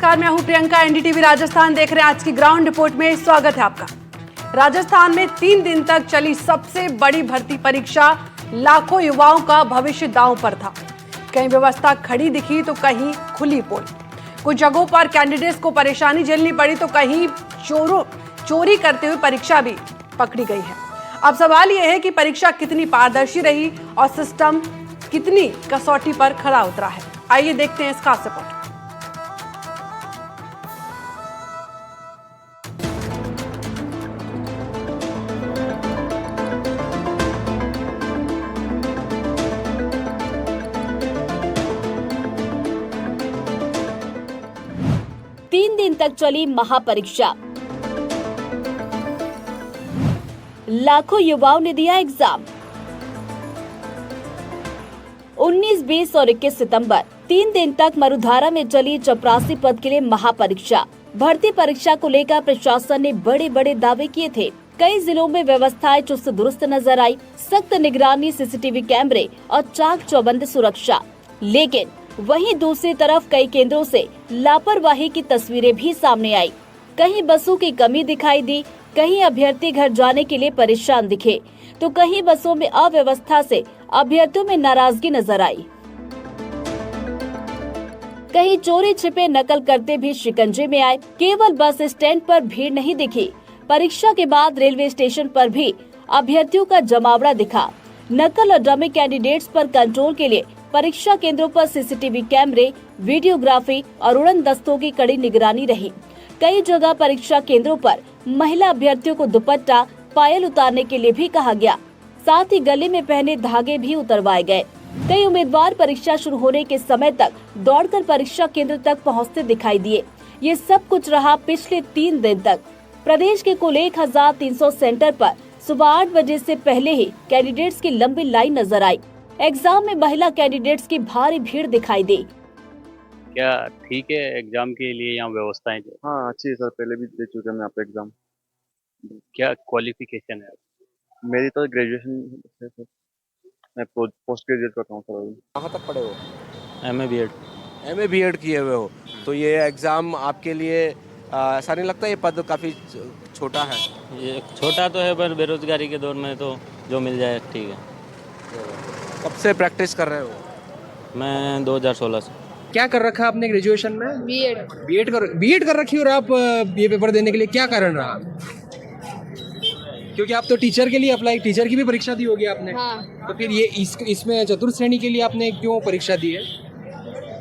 नमस्कार, मैं हूं प्रियंका। एनडीटीवी राजस्थान देख रहे हैं। आज की ग्राउंड रिपोर्ट में स्वागत है आपका। राजस्थान में 3 दिन तक चली सबसे बड़ी भर्ती परीक्षा, लाखों युवाओं का भविष्य दांव पर था। कहीं व्यवस्था खड़ी दिखी तो कहीं खुली पोल। कुछ जगहों पर कैंडिडेट्स को परेशानी झेलनी पड़ी तो कहीं चोरी करते हुए परीक्षा भी पकड़ी गई है। अब सवाल यह है कि परीक्षा कितनी पारदर्शी रही और सिस्टम कितनी कसौटी पर खरा उतरा है। आइए देखते हैं इस खास रिपोर्ट। 3 दिन तक चली महापरीक्षा, लाखों युवाओं ने दिया एग्जाम। 19, 20 और 21 सितंबर 3 दिन तक मरुधारा में चली चपरासी पद के लिए महापरीक्षा। भर्ती परीक्षा को लेकर प्रशासन ने बड़े बड़े दावे किए थे। कई जिलों में व्यवस्थाएं चुस्त दुरुस्त नजर आई, सख्त निगरानी, सीसीटीवी कैमरे और चाक चौबंद सुरक्षा। लेकिन वहीं दूसरी तरफ कई केंद्रों से लापरवाही की तस्वीरें भी सामने आई। कहीं बसों की कमी दिखाई दी, कहीं अभ्यर्थी घर जाने के लिए परेशान दिखे, तो कहीं बसों में अव्यवस्था से अभ्यर्थियों में नाराजगी नजर आई। कहीं चोरी छिपे नकल करते भी शिकंजे में आए। केवल बस स्टैंड पर भीड़ नहीं दिखी, परीक्षा के बाद रेलवे स्टेशन पर भी अभ्यर्थियों का जमावड़ा दिखा। नकल और डमी कैंडिडेट्स पर कंट्रोल के लिए परीक्षा केंद्रों पर सीसीटीवी कैमरे, वीडियोग्राफी और उड़न दस्तों की कड़ी निगरानी रही। कई जगह परीक्षा केंद्रों पर महिला अभ्यर्थियों को दुपट्टा, पायल उतारने के लिए भी कहा गया। साथ ही गले में पहने धागे भी उतरवाए गए। कई उम्मीदवार परीक्षा शुरू होने के समय तक दौड़कर परीक्षा केंद्र तक पहुंचते दिखाई दिए। ये सब कुछ रहा पिछले 3 दिन तक। प्रदेश के कुल 1300 सेंटर पर सुबह 8 बजे से पहले ही कैंडिडेट्स की लंबी लाइन नजर आई। एग्जाम में महिला कैंडिडेट्स की भारी भीड़ दिखाई दी। क्या ठीक है एग्जाम के लिए यहाँ व्यवस्थाएं? हाँ अच्छी है सर, पहले भी दे चुके हैं मैं यहाँ पे एग्जाम। क्या क्वालिफिकेशन है? मेरी तो ग्रेजुएशन है सर, मैं पोस्ट ग्रेजुएट करता हूँ सर अभी। कहाँ तक पढ़े हो? MA B.Ed। MA B.Ed किए हुए हो, तो ये एग्ज़ाम आपके लिए ऐसा नहीं लगता ये पद काफ़ी छोटा है? ये छोटा तो है, पर बेरोजगारी के दौर में तो जो मिल जाए ठीक है। कब से प्रैक्टिस कर रहे हो? मैं 2016 से। क्या कर रखा आपने ग्रेजुएशन में? बीएड कर रखी, और आप ये पेपर देने के लिए क्या कारण रहा? क्योंकि आप तो टीचर के लिए अप्लाई, टीचर की भी परीक्षा दी होगी आपने। हाँ। तो फिर ये इसमें चतुर्थ श्रेणी के लिए आपने क्यों परीक्षा दी है?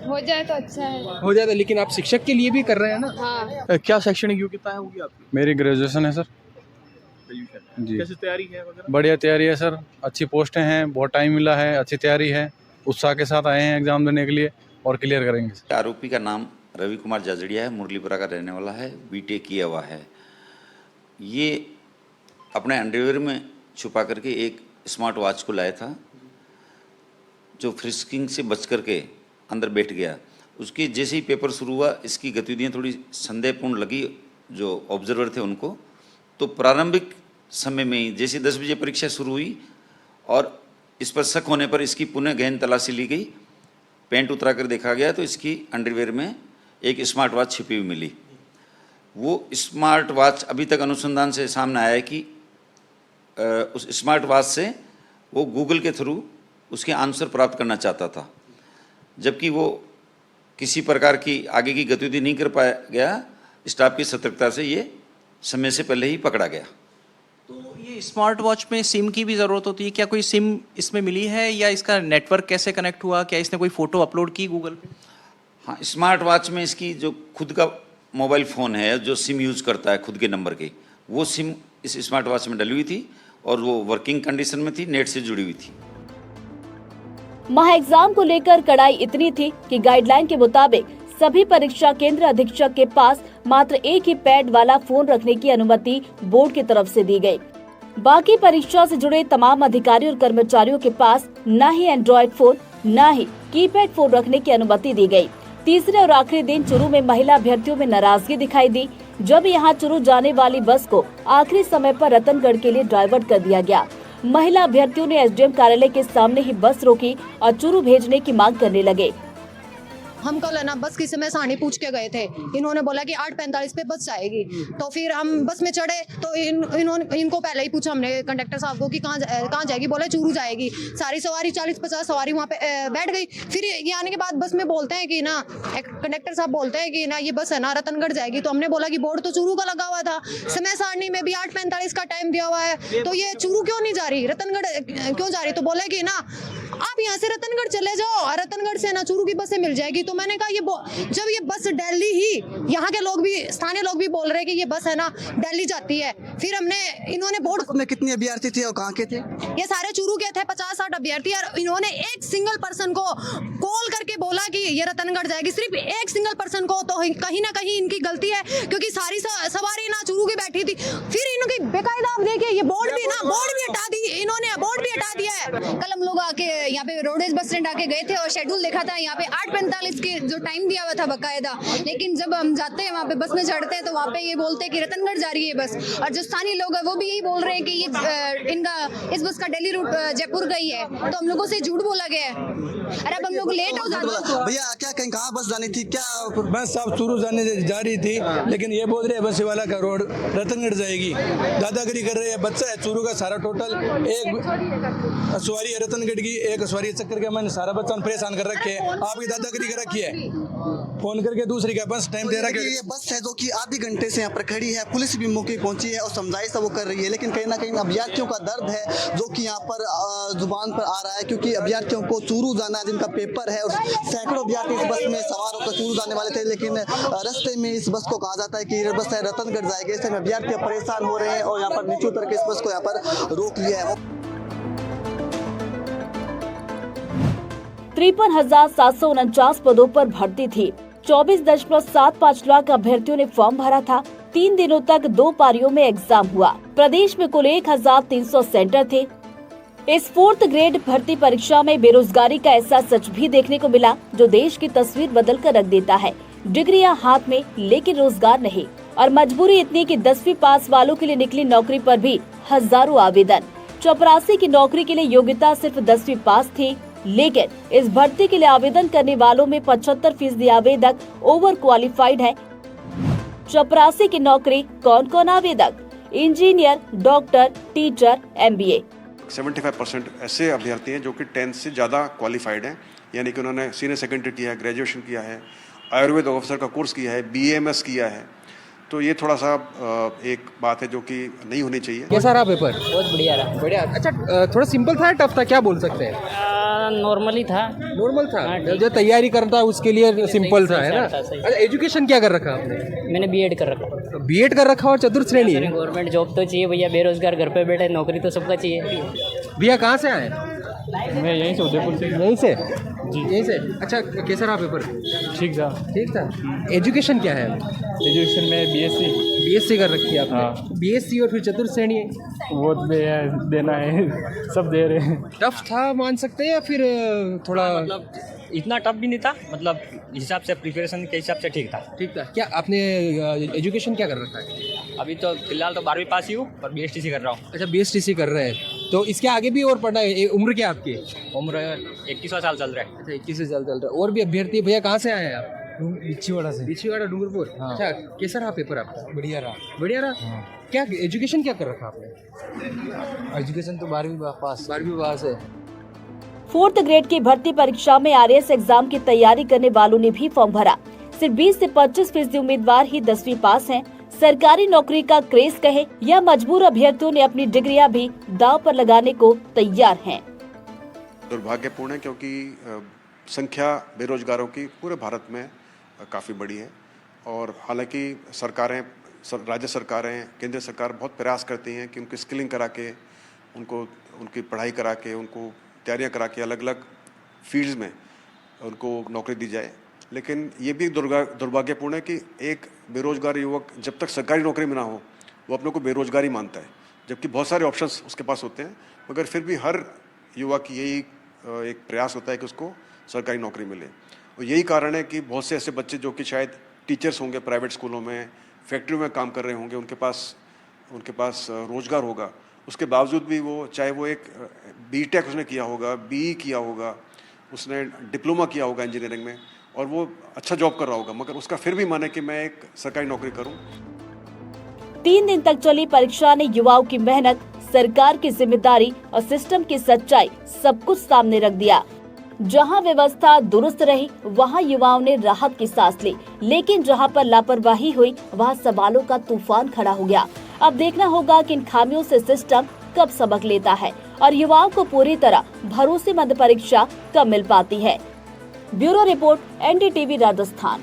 हो जाए तो अच्छा है। हो जाए तो, लेकिन आप शिक्षक के लिए भी कर रहे हैं ना। हाँ। क्या शैक्षणिक योग्यता है होगी आपकी? मेरी ग्रेजुएशन है सर जी। कैसी तैयारी है वगैरह? बढ़िया तैयारी है सर, अच्छी पोस्टें हैं, बहुत टाइम मिला है, अच्छी तैयारी है, उत्साह के साथ आए हैं एग्जाम देने के लिए और क्लियर करेंगे। आरोपी का नाम रवि कुमार जाजड़िया है, मुरलीपुरा का रहने वाला है, बीटेक किया हुआ है। ये अपने अंडरवेयर में छुपा करके एक स्मार्ट वॉच को लाया था, जो फ्रिस्किंग से बच करके अंदर बैठ गया। उसके जैसे ही पेपर शुरू हुआ, इसकी गतिविधियाँ थोड़ी संदेहपूर्ण लगी जो ऑब्जर्वर थे उनको। तो प्रारंभिक समय में ही जैसे 10 बजे परीक्षा शुरू हुई और इस पर शक होने पर इसकी पुनः गहन तलाशी ली गई। पैंट उतरा कर देखा गया तो इसकी अंडरवेयर में एक स्मार्ट वॉच छिपी हुई मिली। वो स्मार्ट वॉच अभी तक अनुसंधान से सामने आया है कि उस स्मार्ट वॉच से वो गूगल के थ्रू उसके आंसर प्राप्त करना चाहता था, जबकि वो किसी प्रकार की आगे की गतिविधि नहीं कर पाया गया। स्टाफ की सतर्कता से ये समय से पहले ही पकड़ा गया। तो ये स्मार्ट वॉच में सिम की भी ज़रूरत होती है, क्या कोई सिम इसमें मिली है या इसका नेटवर्क कैसे कनेक्ट हुआ? क्या इसने कोई फ़ोटो अपलोड की गूगल पे? हाँ, स्मार्ट वॉच में इसकी जो खुद का मोबाइल फ़ोन है जो सिम यूज़ करता है खुद के नंबर के, वो सिम इस स्मार्ट वॉच में डली हुई थी और वो वर्किंग कंडीशन में थी, नेट से जुड़ी हुई थी। महा एग्जाम को लेकर कड़ाई इतनी थी कि गाइडलाइन के मुताबिक सभी परीक्षा केंद्र अधीक्षक के पास मात्र एक ही पैड वाला फोन रखने की अनुमति बोर्ड की तरफ से दी गई। बाकी परीक्षा से जुड़े तमाम अधिकारियों और कर्मचारियों के पास न ही एंड्रॉइड फोन न ही कीपैड फोन रखने की अनुमति दी गई। तीसरे और आखिरी दिन चुरू में महिला अभ्यर्थियों में नाराजगी दिखाई दी, जब यहां चुरू जाने वाली बस को आखिरी समय पर रतनगढ़ के लिए डाइवर्ट कर दिया गया। महिला अभ्यर्थियों ने एसडीएम कार्यालय के सामने ही बस रोकी और चुरू भेजने की मांग करने लगे। हम कल है ना बस की समय सारणी पूछ के गए थे, इन्होंने बोला कि 8:45 पे बस जाएगी। तो फिर हम बस में चढ़े तो इनको पहले ही पूछा हमने कंडक्टर साहब को कि कहाँ जाएगी, बोले चूरू जाएगी। सारी सवारी 40-50 सवारी वहाँ पे बैठ गई। फिर ये आने के बाद बस में बोलते हैं कि ना, कंडक्टर साहब बोलते हैं कि ना ये बस है ना रतनगढ़ जाएगी। तो हमने बोला कि बोर्ड तो चूरू का लगा हुआ था, समय सारणी में भी 8:45 का टाइम दिया हुआ है, तो ये चूरू क्यों नहीं जा रही, रतनगढ़ क्यों जा रही? तो बोले कि ना आप यहाँ से रतनगढ़ चले जाओ, रतनगढ़ से ना चूरू की बसें मिल जाएगी। तो मैंने कहा जब ये बस दिल्ली ही, यहाँ के लोग भी, स्थानीय लोग भी बोल रहे हैं कि ये बस है ना दिल्ली जाती है। फिर इन्होंने बोर्ड में कितने अभ्यर्थी थे और कहाँ के थे? ये सारे चूरू के थे, 50-60 अभ्यर्थी, और इन्होंने एक सिंगल पर्सन को कॉल करके बोला कि ये रतनगढ़ जाएगी। सिर्फ एक सिंगल पर्सन को, तो कहीं ना कहीं इनकी गलती है, क्योंकि सारी सवारी ना चूरू की बैठी थी। फिर इनकी बेकायदा, आप देखिए ये बोर्ड भी हटा दी इन्होंने, बोर्ड भी हटा दिया है। कल हम लोग आके यहाँ पे रोडवेज बस स्टैंड आके गए थे और शेड्यूल देखा था, यहाँ पे 8:45 के जो टाइम दिया हुआ था बकायदा, लेकिन जब हम जाते हैं वहाँ पे बस में चढ़ते हैं तो वहाँ पे ये बोलते हैं कि रतनगढ़ जा रही है बस। और जो स्थानीय लोग है वो भी यही बोल रहे हैं कि ये इस बस का दिल्ली रूट जयपुर गई है। तो हम लोगों से झूठ बोला गया है। अरे अब हम लोग लेट हो जाते हैं। भैया क्या कहीं कहाँ बस जानी थी क्या? बस अब चूरू जाने जा रही थी, लेकिन ये बोल रहे हैं बस वाला का रोड रतनगढ़ जाएगी, दादागिरी कर रहे हैं। बच्चा है चूरू का सारा, टोटल एक सवारी है रतनगढ़ की, एक सवारी चक्कर के मैंने सारा बच्चा परेशान कर रखे है, आपकी दादागिरी कर रखी है। फोन करके दूसरी का बस टाइम दे रहा है। ये बस है जो कि आधे घंटे से यहाँ पर खड़ी है, पुलिस भी मौके पहुंची है और समझाइश वो कर रही है, लेकिन कहीं ना कहीं अभ्यर्थियों का दर्द है जो कि यहाँ पर जुबान पर आ रहा है, क्योंकि अभ्यर्थियों को चूरू जाना है, जिनका पेपर है, और सैकड़ों अभ्यर्थी इस बस में सवार होकर चूरू जाने वाले थे, लेकिन रास्ते में इस बस को कहा जाता है कि ये बस है रतनगढ़ जाएगी। इससे अभ्यर्थी परेशान हो रहे हैं और यहाँ पर नीचे उतर के इस बस को यहाँ पर रोक लिया है। 53,749 पदों पर भर्ती थी। 24.75 लाख अभ्यर्थियों ने फॉर्म भरा था। 3 दिनों तक 2 पारियों में एग्जाम हुआ। प्रदेश में कुल 1,300 सेंटर थे। इस 4th ग्रेड भर्ती परीक्षा में बेरोजगारी का ऐसा सच भी देखने को मिला जो देश की तस्वीर बदल कर रख देता है। डिग्रियां हाथ में लेकिन रोजगार नहीं, और मजबूरी इतनी कि 10वीं पास वालों के लिए निकली नौकरी पर भी हजारों आवेदन। चपरासी की नौकरी के लिए योग्यता सिर्फ 10वीं पास थी, लेकिन इस भर्ती के लिए आवेदन करने वालों में 75% आवेदक ओवर क्वालिफाइड है। चपरासी की नौकरी कौन कौन आवेदक? Engineer, doctor, teacher, MBA। 75% ऐसे अभ्यर्थी हैं जो कि 10th से ज़्यादा क्वालिफाइड हैं, यानी कि उन्होंने सीनियर सेकेंडरी किया है, ग्रेजुएशन किया है, आयुर्वेद ऑफिसर का कोर्स किया है, BAMS किया है। तो ये थोड़ा सा एक बात है जो कि नहीं होनी चाहिए। कैसा रहा पेपर? बहुत बढ़िया रहा। बढ़िया। अच्छा, थोड़ा सिंपल था, टफ था, क्या बोल सकते हैं? नॉर्मली था। नॉर्मल था। जो तैयारी करता है उसके लिए सिंपल था, है ना? अच्छा, एजुकेशन क्या कर रखा आपने? मैंने B.Ed कर रखा। B.Ed कर रखा और चतुर्थ श्रेणी है। गवर्नमेंट जॉब तो चाहिए भैया, बेरोजगार घर पे बैठे, नौकरी तो सबका चाहिए। भैया कहाँ से आए? मैं यहीं से, उदयपुर से। यहीं से जी, यहीं से। अच्छा, कैसा रहा पेपर? ठीक था। ठीक था। एजुकेशन क्या है? एजुकेशन में BSc कर रखी है आपने? हाँ। BSc और फिर चतुर्थ श्रेणी है। वो देना है, सब दे रहे हैं। टफ था मान सकते हैं या फिर थोड़ा? मतलब इतना टफ भी नहीं था, मतलब हिसाब से प्रिपरेशन के हिसाब से ठीक था। ठीक था। क्या आपने एजुकेशन क्या कर रखा है? अभी तो फिलहाल तो 12वीं पास ही हूँ, पर BSTC कर रहा हूँ। अच्छा, BSTC कर रहे हैं, तो इसके आगे भी और पढ़ना है। उम्र क्या आपकी? उम्र 21वां साल चल रहा है। अच्छा, 21 साल चल रहा है। और भी अभ्यर्थी? भैया कहाँ से आए हैं आप? बिछीवाड़ा से। बिछीवाड़ा, डूंगरपुर। हाँ। अच्छा, कैसा रहा पेपर आपका? बढ़िया रहा। बढ़िया रहा। हाँ। क्या एजुकेशन क्या कर रखा आपने? एजुकेशन तो 12वीं पास। 12वीं पास है। 4th ग्रेड की भर्ती परीक्षा में RS एग्जाम की तैयारी करने वालों ने भी फॉर्म भरा। सिर्फ 20 से 25% उम्मीदवार ही 10वीं पास हैं। सरकारी नौकरी का क्रेज कहे या मजबूर अभ्यर्थियों ने अपनी डिग्रियां भी दांव पर लगाने को तैयार हैं। दुर्भाग्यपूर्ण है क्योंकि संख्या बेरोजगारों की पूरे भारत में काफ़ी बड़ी है, और हालांकि सरकारें, राज्य सरकारें, केंद्र सरकार बहुत प्रयास करती हैं कि उनकी स्किलिंग करा के, उनकी पढ़ाई करा के, उनको तैयारियां करा के अलग अलग फील्ड्स में उनको नौकरी दी जाए। लेकिन ये भी दुर्भाग्यपूर्ण है कि एक बेरोजगार युवक जब तक सरकारी नौकरी में ना हो वो अपने को बेरोजगारी मानता है, जबकि बहुत सारे ऑप्शंस उसके पास होते हैं, मगर फिर भी हर युवा की यही एक प्रयास होता है कि उसको सरकारी नौकरी मिले। और यही कारण है कि बहुत से ऐसे बच्चे जो कि शायद टीचर्स होंगे, प्राइवेट स्कूलों में, फैक्ट्रियों में काम कर रहे होंगे, उनके पास रोजगार होगा, उसके बावजूद भी वो, चाहे वो एक B.Tech उसने किया होगा, BE किया होगा, उसने डिप्लोमा किया होगा इंजीनियरिंग में, और वो अच्छा जॉब कर रहा होगा, मगर उसका फिर भी मन है कि मैं एक सरकारी नौकरी करूं। 3 दिन तक चली परीक्षा ने युवाओं की मेहनत, सरकार की जिम्मेदारी और सिस्टम की सच्चाई सब कुछ सामने रख दिया। जहां व्यवस्था दुरुस्त रही वहां युवाओं ने राहत की सांस ली, लेकिन जहां पर लापरवाही हुई वहां सवालों का तूफान खड़ा हो गया। अब देखना होगा कि इन खामियों से सिस्टम कब सबक लेता है और युवाओं को पूरी तरह भरोसेमंद परीक्षा कब मिल पाती है। Bureau report, NDTV Rajasthan.